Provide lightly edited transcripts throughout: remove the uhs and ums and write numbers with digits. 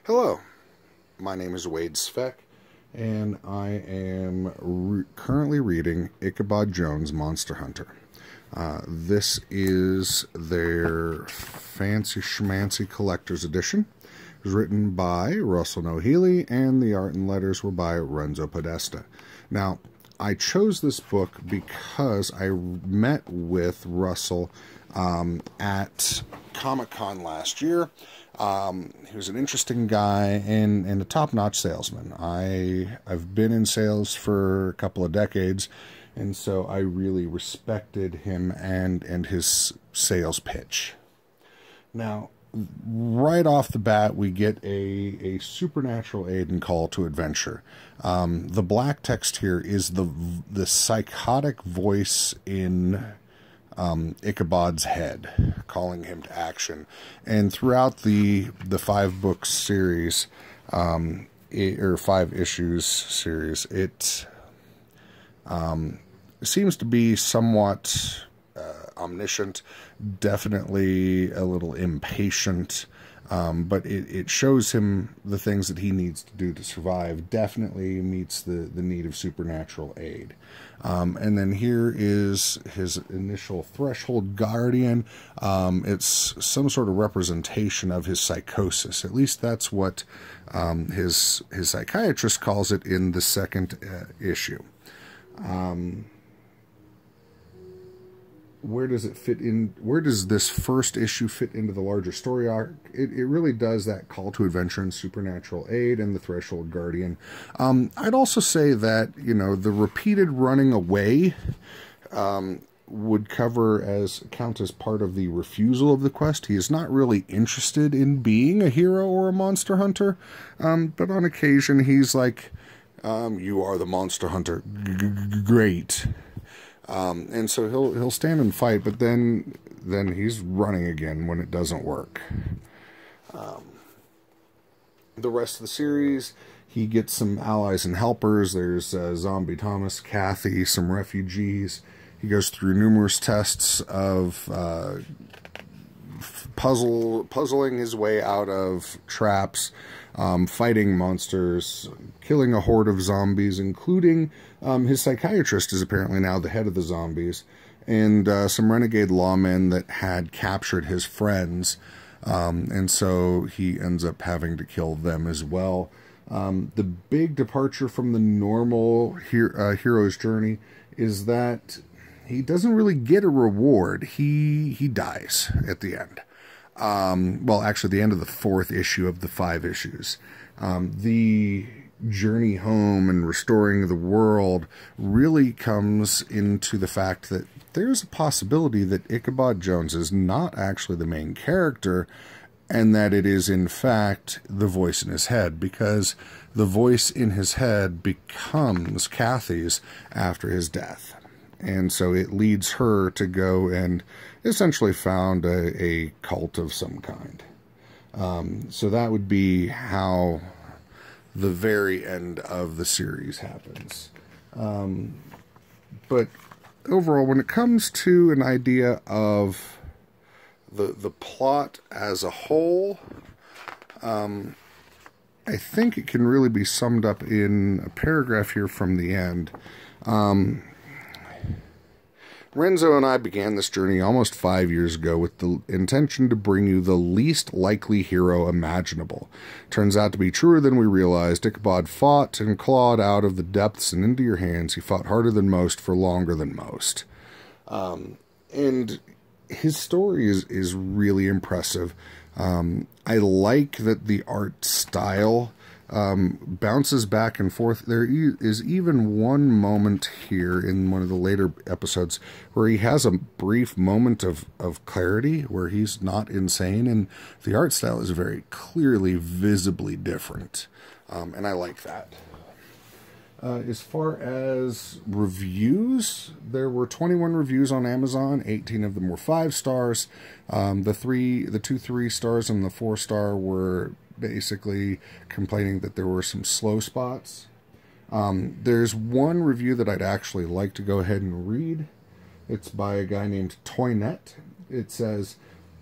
Hello, my name is Wade Sveck, and I am currently reading Ichabod Jones' Monster Hunter. This is their fancy schmancy collector's edition. It was written by Russell Noheely, and the art and letters were by Renzo Podesta. Now, I chose this book because I met with Russell at Comic-Con last year. He was an interesting guy and a top-notch salesman. I've been in sales for a couple of decades, and so I really respected him and his sales pitch. Now, right off the bat, we get a supernatural aid and call to adventure. The black text here is the psychotic voice in Ichabod's head, calling him to action. And throughout the 5-book series, or 5 issues series, it seems to be somewhat omniscient, definitely a little impatient, but it shows him the things that he needs to do to survive. Definitely meets the need of supernatural aid. And then here is his initial threshold guardian. It's some sort of representation of his psychosis. At least that's what his psychiatrist calls it in the 2nd issue. Where does it fit in? Where does this first issue fit into the larger story arc? It really does that call to adventure and supernatural aid and the threshold guardian. I'd also say that, the repeated running away would count as part of the refusal of the quest. He is not really interested in being a hero or a monster hunter, but on occasion he's like, "You are the monster hunter, great." And so he'll stand and fight, but then he's running again when it doesn't work. The rest of the series, he gets some allies and helpers. There's Zombie Thomas, Kathy, some refugees. He goes through numerous tests of puzzling his way out of traps, fighting monsters, killing a horde of zombies, including his psychiatrist is apparently now the head of the zombies, and some renegade lawmen that had captured his friends, and so he ends up having to kill them as well. The big departure from the normal hero's journey is that he doesn't really get a reward. He dies at the end. Well, actually, the end of the 4th issue of the 5 issues. The journey home and restoring the world really comes into the fact that there's a possibility that Ichabod Jones is not actually the main character, and that it is, in fact, the voice in his head, because the voice in his head becomes Kathy's after his death. And so it leads her to go and essentially found a cult of some kind. So that would be how the very end of the series happens. But overall, when it comes to an idea of the plot as a whole, I think it can really be summed up in a paragraph here from the end. Renzo and I began this journey almost 5 years ago with the intention to bring you the least likely hero imaginable. Turns out to be truer than we realized. Ichabod fought and clawed out of the depths and into your hands. He fought harder than most for longer than most. And his story is really impressive. I like that the art style bounces back and forth. There is even one moment here in one of the later episodes where he has a brief moment of clarity where he's not insane, and the art style is very clearly, visibly different, and I like that. As far as reviews, there were 21 reviews on Amazon. 18 of them were 5 stars. The 2 3 stars and the 4-star were basically complaining that there were some slow spots. There's one review that I'd actually like to go ahead and read. It's by a guy named Toynet. It says,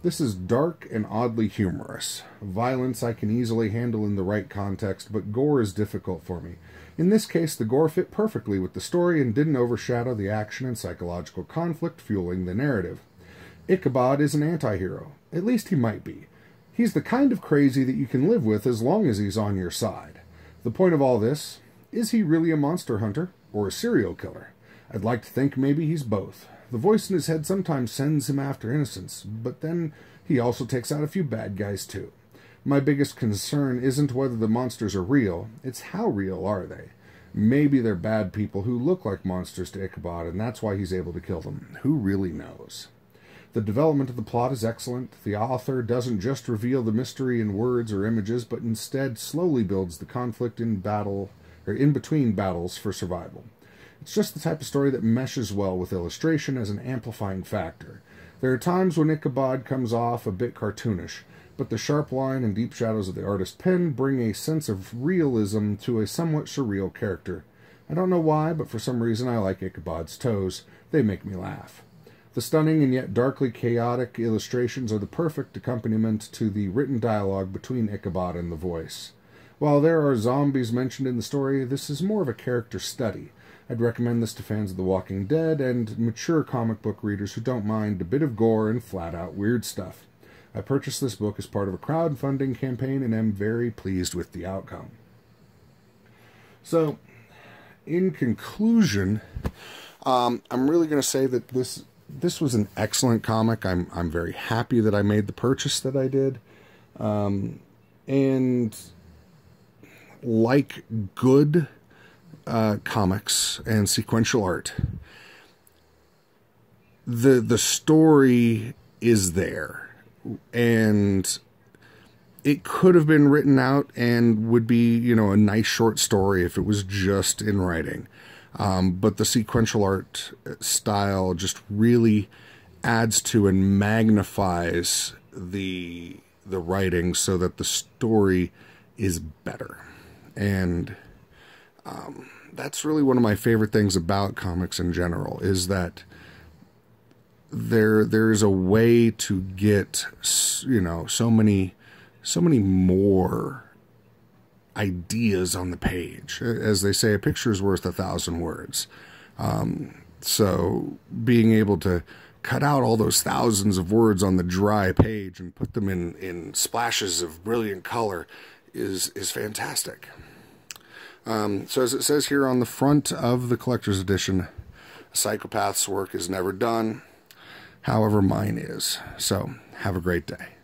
This is dark and oddly humorous. Violence I can easily handle in the right context, but gore is difficult for me. In this case, the gore fit perfectly with the story and didn't overshadow the action and psychological conflict fueling the narrative. Ichabod is an anti-hero. At least he might be. He's the kind of crazy that you can live with as long as he's on your side. The point of all this, is he really a monster hunter or a serial killer? I'd like to think maybe he's both. The voice in his head sometimes sends him after innocents, but then he also takes out a few bad guys too. My biggest concern isn't whether the monsters are real, it's how real are they. Maybe they're bad people who look like monsters to Ichabod, and that's why he's able to kill them. Who really knows? The development of the plot is excellent. The author doesn't just reveal the mystery in words or images, but instead slowly builds the conflict in between battles for survival. It's just the type of story that meshes well with illustration as an amplifying factor. There are times when Ichabod comes off a bit cartoonish, but the sharp line and deep shadows of the artist's pen bring a sense of realism to a somewhat surreal character. I don't know why, but for some reason I like Ichabod's toes. They make me laugh. The stunning and yet darkly chaotic illustrations are the perfect accompaniment to the written dialogue between Ichabod and the voice. While there are zombies mentioned in the story, this is more of a character study. I'd recommend this to fans of The Walking Dead and mature comic book readers who don't mind a bit of gore and flat-out weird stuff. I purchased this book as part of a crowdfunding campaign and am very pleased with the outcome. So, in conclusion, I'm really going to say that this was an excellent comic. I'm very happy that I made the purchase that I did. And like good comics and sequential art, the story is there, and it could have been written out and would be, you know, a nice short story if it was just in writing. But the sequential art style just really adds to and magnifies the writing so that the story is better. And that's really one of my favorite things about comics in general, is that there's a way to get, you know, so many more ideas on the page. As they say, a picture is worth 1,000 words. So being able to cut out all those thousands of words on the dry page and put them in splashes of brilliant color is fantastic. So as it says here on the front of the collector's edition, a psychopath's work is never done. However, mine is. So have a great day.